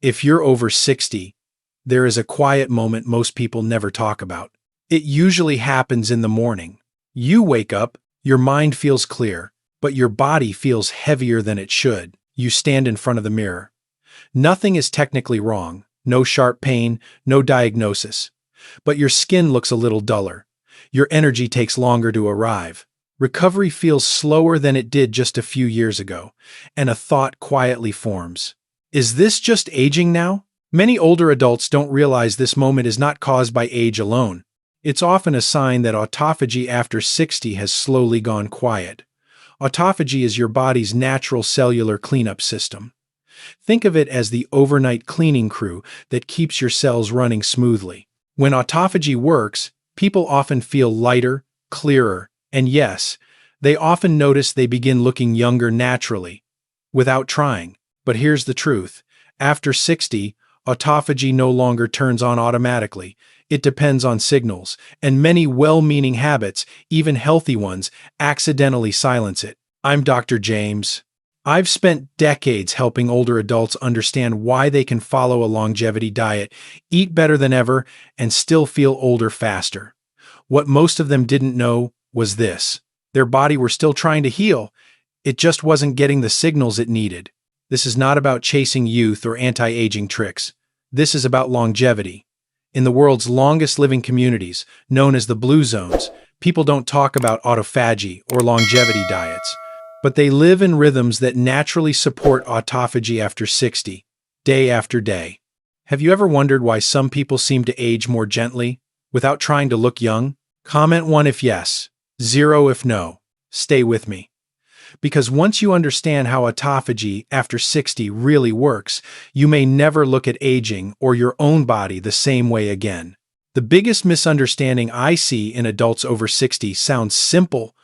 If you're over 60, there is a quiet moment most people never talk about. It usually happens in the morning. You wake up, your mind feels clear, but your body feels heavier than it should. You stand in front of the mirror. Nothing is technically wrong. No sharp pain, no diagnosis. But your skin looks a little duller. Your energy takes longer to arrive. Recovery feels slower than it did just a few years ago, and a thought quietly forms. Is this just aging now? Many older adults don't realize this moment is not caused by age alone. It's often a sign that autophagy after 60 has slowly gone quiet. Autophagy is your body's natural cellular cleanup system. Think of it as the overnight cleaning crew that keeps your cells running smoothly. When autophagy works, people often feel lighter, clearer, and yes, they often notice they begin looking younger naturally, without trying. But here's the truth. After 60, autophagy no longer turns on automatically. It depends on signals, and many well-meaning habits, even healthy ones, accidentally silence it. I'm Dr. James. I've spent decades helping older adults understand why they can follow a longevity diet, eat better than ever, and still feel older faster. What most of them didn't know was this. Their body were still trying to heal. It just wasn't getting the signals it needed. This is not about chasing youth or anti-aging tricks. This is about longevity. In the world's longest living communities, known as the blue zones, people don't talk about autophagy or longevity diets, but they live in rhythms that naturally support autophagy after 60, day after day. Have you ever wondered why some people seem to age more gently, without trying to look young? Comment 1 if yes, 0 if no. Stay with me. Because once you understand how autophagy after 60 really works, you may never look at aging or your own body the same way again. The biggest misunderstanding I see in adults over 60 sounds simple,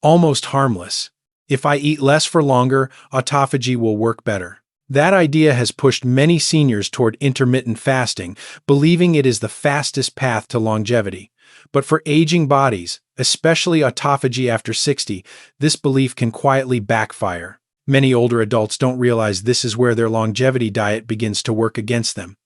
almost harmless. If I eat less for longer, autophagy will work better. That idea has pushed many seniors toward intermittent fasting, believing it is the fastest path to longevity. But for aging bodies, especially autophagy after 60, this belief can quietly backfire. Many older adults don't realize this is where their longevity diet begins to work against them.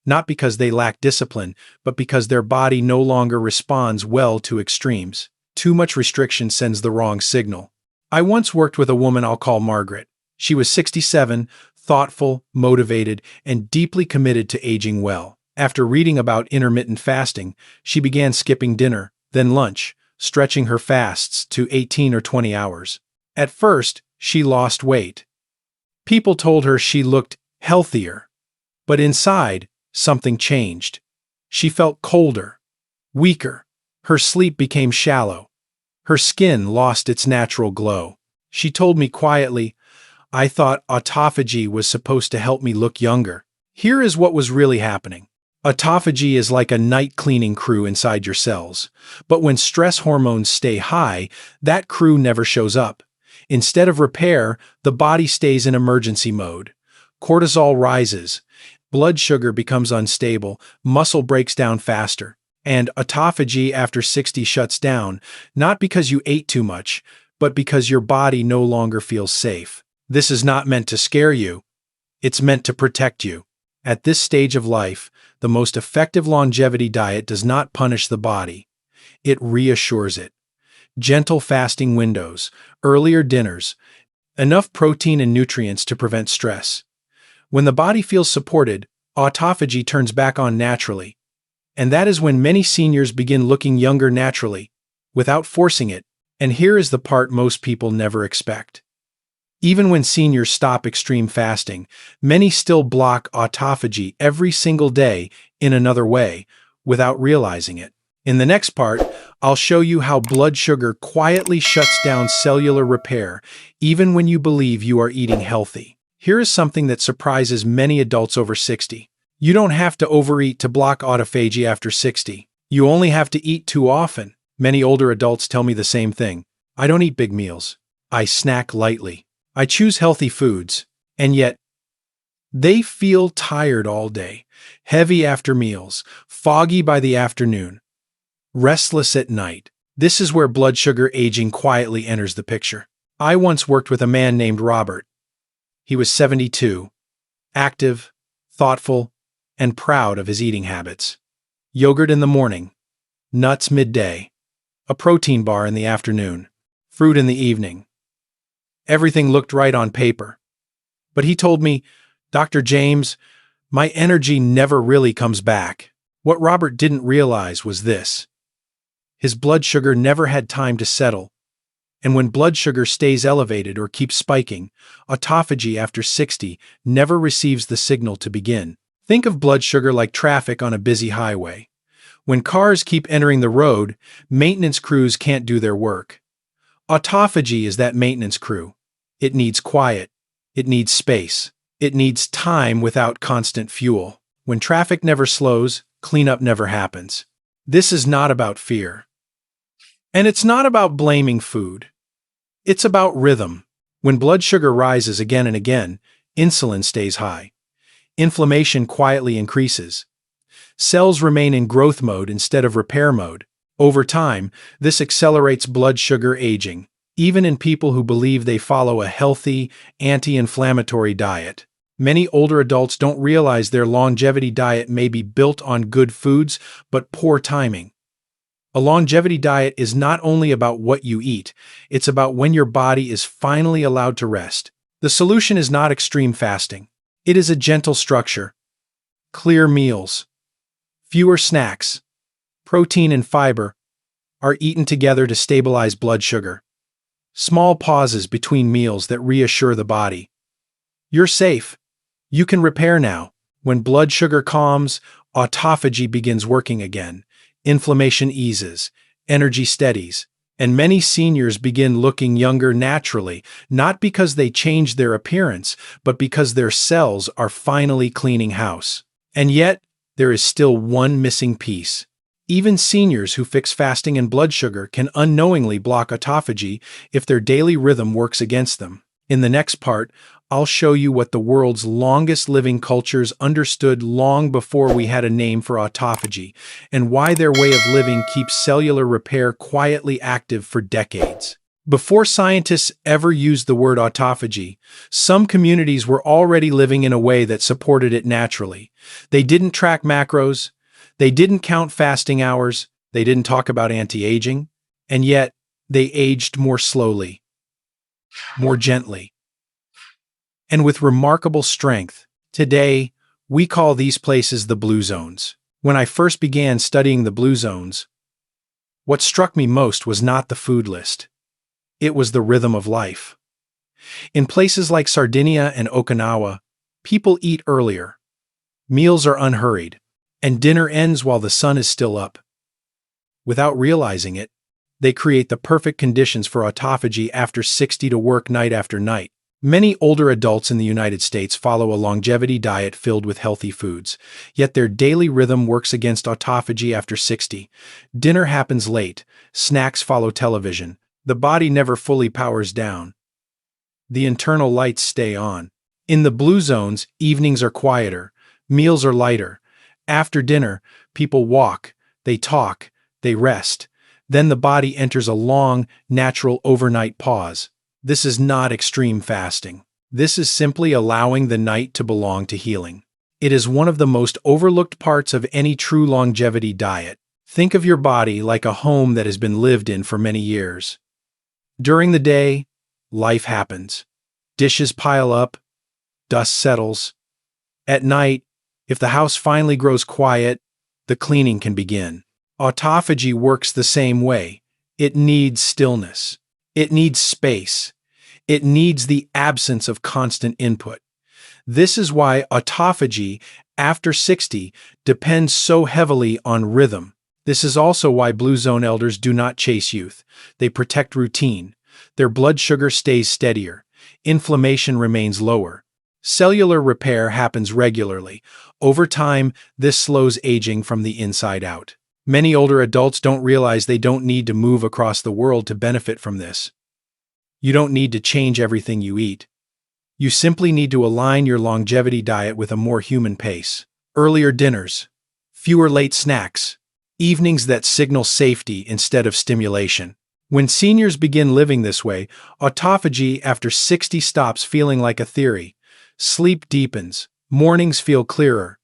Not because they lack discipline, but because their body no longer responds well to extremes. Too much restriction sends the wrong signal. I once worked with a woman I'll call Margaret. She was 67, thoughtful, motivated, and deeply committed to aging well. After reading about intermittent fasting, she began skipping dinner, then lunch, stretching her fasts to 18 or 20 hours. At first, she lost weight. People told her she looked healthier. But inside, something changed. She felt colder, weaker. Her sleep became shallow. Her skin lost its natural glow. She told me quietly, "I thought autophagy was supposed to help me look younger." Here is what was really happening. Autophagy is like a night cleaning crew inside your cells. But when stress hormones stay high, that crew never shows up. Instead of repair, the body stays in emergency mode. Cortisol rises, blood sugar becomes unstable, muscle breaks down faster. And autophagy after 60 shuts down, not because you ate too much, but because your body no longer feels safe. This is not meant to scare you. It's meant to protect you. At this stage of life, the most effective longevity diet does not punish the body. It reassures it. Gentle fasting windows, earlier dinners, enough protein and nutrients to prevent stress. When the body feels supported, autophagy turns back on naturally. And that is when many seniors begin looking younger naturally, without forcing it. And here is the part most people never expect. Even when seniors stop extreme fasting, many still block autophagy every single day in another way, without realizing it. In the next part, I'll show you how blood sugar quietly shuts down cellular repair, even when you believe you are eating healthy. Here is something that surprises many adults over 60. You don't have to overeat to block autophagy after 60. You only have to eat too often. Many older adults tell me the same thing. I don't eat big meals. I snack lightly. I choose healthy foods. And yet, they feel tired all day, heavy after meals, foggy by the afternoon, restless at night. This is where blood sugar aging quietly enters the picture. I once worked with a man named Robert. He was 72, active, thoughtful, and proud of his eating habits. Yogurt in the morning, nuts midday, a protein bar in the afternoon, fruit in the evening. Everything looked right on paper. But he told me, "Dr. James, my energy never really comes back." What Robert didn't realize was this. His blood sugar never had time to settle. And when blood sugar stays elevated or keeps spiking, autophagy after 60 never receives the signal to begin. Think of blood sugar like traffic on a busy highway. When cars keep entering the road, maintenance crews can't do their work. Autophagy is that maintenance crew. It needs quiet. It needs space. It needs time without constant fuel. When traffic never slows, cleanup never happens. This is not about fear. And it's not about blaming food. It's about rhythm. When blood sugar rises again and again, insulin stays high. Inflammation quietly increases. Cells remain in growth mode instead of repair mode. Over time, this accelerates blood sugar aging, even in people who believe they follow a healthy, anti-inflammatory diet. Many older adults don't realize their longevity diet may be built on good foods, but poor timing. A longevity diet is not only about what you eat, it's about when your body is finally allowed to rest. The solution is not extreme fasting. It is a gentle structure. Clear meals. Fewer snacks. Protein and fiber are eaten together to stabilize blood sugar. Small pauses between meals that reassure the body. You're safe. You can repair now. When blood sugar calms, autophagy begins working again. Inflammation eases, energy steadies, and many seniors begin looking younger naturally, not because they changed their appearance, but because their cells are finally cleaning house. And yet, there is still one missing piece. Even seniors who fix fasting and blood sugar can unknowingly block autophagy if their daily rhythm works against them. In the next part, I'll show you what the world's longest living cultures understood long before we had a name for autophagy, and why their way of living keeps cellular repair quietly active for decades. Before scientists ever used the word autophagy, some communities were already living in a way that supported it naturally. They didn't track macros, they didn't count fasting hours, they didn't talk about anti-aging, and yet they aged more slowly, more gently, and with remarkable strength. Today, we call these places the blue zones. When I first began studying the blue zones, what struck me most was not the food list. It was the rhythm of life. In places like Sardinia and Okinawa, people eat earlier. Meals are unhurried, and dinner ends while the sun is still up. Without realizing it, they create the perfect conditions for autophagy after 60 to work night after night. Many older adults in the United States follow a longevity diet filled with healthy foods, yet their daily rhythm works against autophagy after 60. Dinner happens late, snacks follow television, the body never fully powers down. The internal lights stay on. In the blue zones, evenings are quieter, meals are lighter. After dinner, people walk, they talk, they rest. Then the body enters a long, natural overnight pause. This is not extreme fasting. This is simply allowing the night to belong to healing. It is one of the most overlooked parts of any true longevity diet. Think of your body like a home that has been lived in for many years. During the day, life happens. Dishes pile up, dust settles. At night, if the house finally grows quiet, the cleaning can begin. Autophagy works the same way. It needs stillness. It needs space. It needs the absence of constant input. This is why autophagy after 60 depends so heavily on rhythm. This is also why blue zone elders do not chase youth. They protect routine. Their blood sugar stays steadier. Inflammation remains lower. Cellular repair happens regularly. Over time, this slows aging from the inside out. Many older adults don't realize they don't need to move across the world to benefit from this. You don't need to change everything you eat. You simply need to align your longevity diet with a more human pace. Earlier dinners, fewer late snacks, evenings that signal safety instead of stimulation. When seniors begin living this way, autophagy after 60 stops feeling like a theory. Sleep deepens, Mornings feel clearer,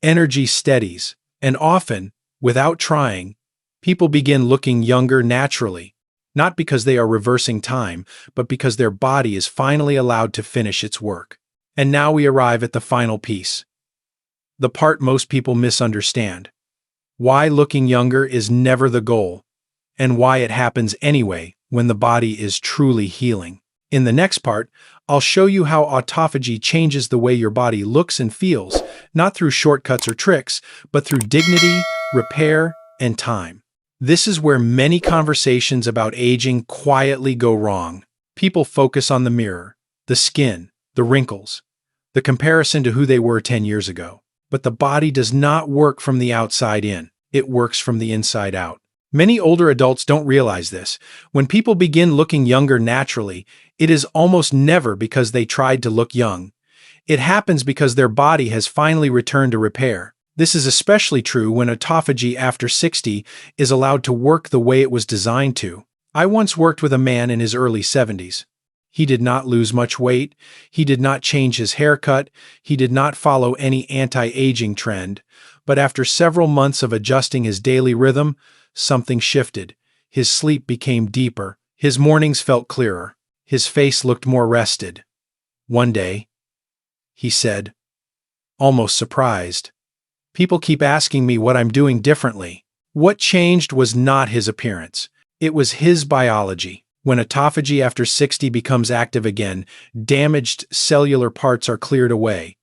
energy steadies, and often, without trying, people begin looking younger naturally, not because they are reversing time, but because their body is finally allowed to finish its work. And now we arrive at the final piece, the part most people misunderstand. Why looking younger is never the goal, and why it happens anyway when the body is truly healing. In the next part, I'll show you how autophagy changes the way your body looks and feels, not through shortcuts or tricks, but through dignity, repair, and time. This is where many conversations about aging quietly go wrong. People focus on the mirror, the skin, the wrinkles, the comparison to who they were 10 years ago. But the body does not work from the outside in, it works from the inside out. Many older adults don't realize this. When people begin looking younger naturally, it is almost never because they tried to look young. It happens because their body has finally returned to repair. This is especially true when autophagy after 60 is allowed to work the way it was designed to. I once worked with a man in his early 70s. He did not lose much weight, he did not change his haircut, he did not follow any anti-aging trend, but after several months of adjusting his daily rhythm, something shifted. His sleep became deeper, his mornings felt clearer, his face looked more rested. One day, he said, almost surprised, "People keep asking me what I'm doing differently." What changed was not his appearance, it was his biology. When autophagy after 60 becomes active again, damaged cellular parts are cleared away.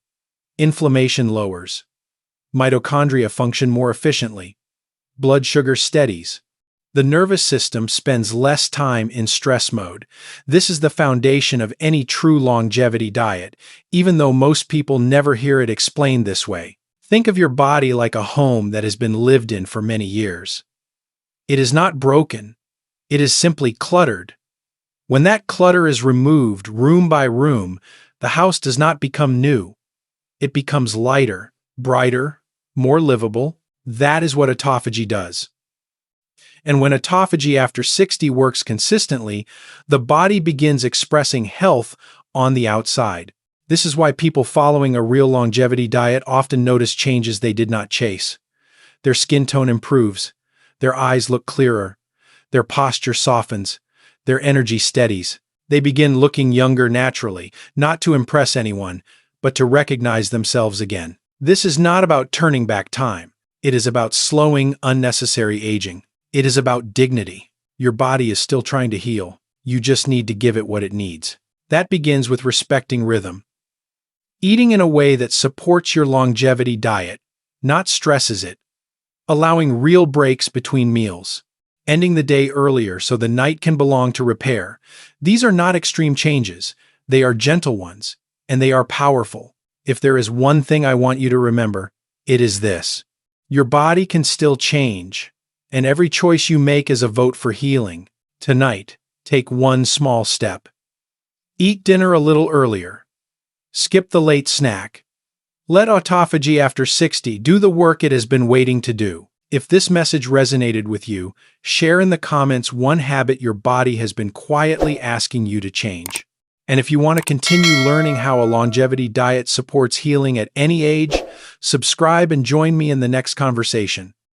Inflammation lowers. Mitochondria function more efficiently. Blood sugar steadies. The nervous system spends less time in stress mode. This is the foundation of any true longevity diet, even though most people never hear it explained this way. Think of your body like a home that has been lived in for many years. It is not broken. It is simply cluttered. When that clutter is removed room by room, the house does not become new. It becomes lighter, brighter, more livable. That is what autophagy does. And when autophagy after 60 works consistently, the body begins expressing health on the outside. This is why people following a real longevity diet often notice changes they did not chase. Their skin tone improves, their eyes look clearer, their posture softens, their energy steadies. They begin looking younger naturally, not to impress anyone, but to recognize themselves again. This is not about turning back time. It is about slowing unnecessary aging. It is about dignity. Your body is still trying to heal. You just need to give it what it needs. That begins with respecting rhythm. Eating in a way that supports your longevity diet, not stresses it. Allowing real breaks between meals. Ending the day earlier so the night can belong to repair. These are not extreme changes. They are gentle ones, and they are powerful. If there is one thing I want you to remember, it is this. Your body can still change, and every choice you make is a vote for healing. Tonight, take one small step. Eat dinner a little earlier. Skip the late snack. Let autophagy after 60 do the work it has been waiting to do. If this message resonated with you, share in the comments one habit your body has been quietly asking you to change. And if you want to continue learning how a longevity diet supports healing at any age, subscribe and join me in the next conversation.